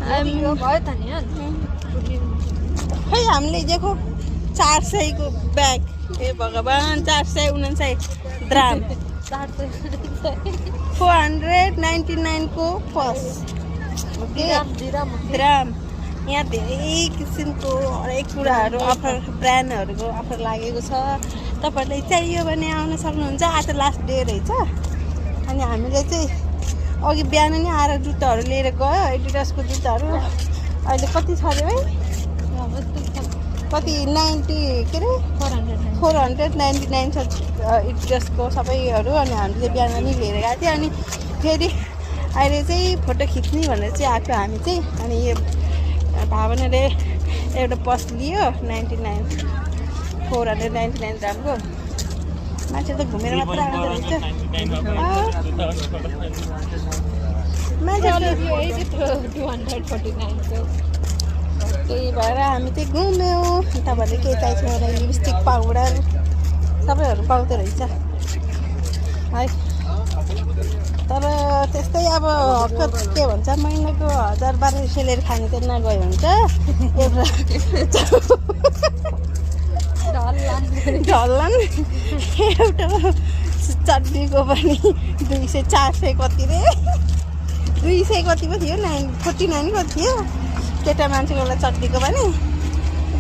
भयो त नि खै हामीले दिएको 400 को ब्याग ए भगवान 459 द्राम 499 को पर्स द्राम यहाँ धेरै किसिमको हरेक कुराहरू अफर ब्रान्डहरूको अफर लागेको छ तपाईँहरूलाई चाहियो भने आउन सक्नुहुन्छ आज लास्ट डे रहेछ अनि हामीले चाहिँ अघि बिहान नै आएर जुत्ताहरू लिएर गयो एडिडासको जुत्ताहरू अहिले कति छ अरे है कति 90 के अरे 499 छ एडिडासको सबैहरू अनि हामीले बिहान नै लिएर गएको थियो अनि फेरि अहिले चाहिँ फोटो खिच्ने भनेर चाहिँ आएको हामी चाहिँ अनि यो भावनाले एउटा पर्स लियो 499 ग्रामको मान्छे त घुमेर मात्र आउँदो रहेछ त्यही भएर हामी चाहिँ घुम्यौँ तपाईँहरूले के चाहिन्छ भने लिपस्टिक पाउडर सबैहरू पाउँदो रहेछ है तर त्यस्तै अब के भन्छ महिनाको 1000-1200 लिएर खाने त नगयो हुन्छ ढल्लान एउटा चट्नीको पनि 200-400 कति रे 200 कति पो थियो 49 कति थियो केटा मान्छेको चट्नीको पनि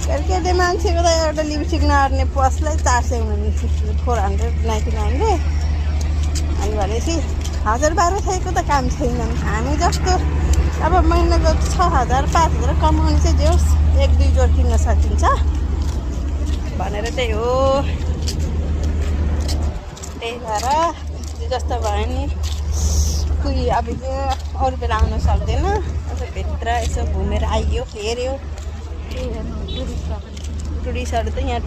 केटा मान्छेको त एउटा लिपस्टिक नआर्ने पर्सलाई 499 रे अनि भनेपछि 1000-1200 को त काम छैन हामी जस्तो अब महिनाको 6000-5000 कमाउने चाहिँ जे होस् 1-2 जोड किन्न सकिन्छ भनेर चाहिँ हो त्यही भएर जस्तो भयो नि कोही अब अरू बेला आउन सक्दैन अब भित्र यसो घुमेर आइयो हेऱ्यो टुरिस्टहरू त यहाँ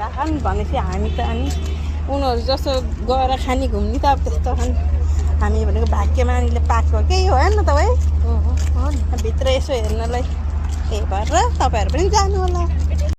राखन् भनेपछि हामी त अनि उनीहरू जस्तो गएर खानी घुम्ने त अब त्यस्तो हामी भनेको भाग्यमानीले पाएको केही हो नि त है भित्र यसो हेर्नलाई त्यही भएर तपाईँहरू पनि जानु होला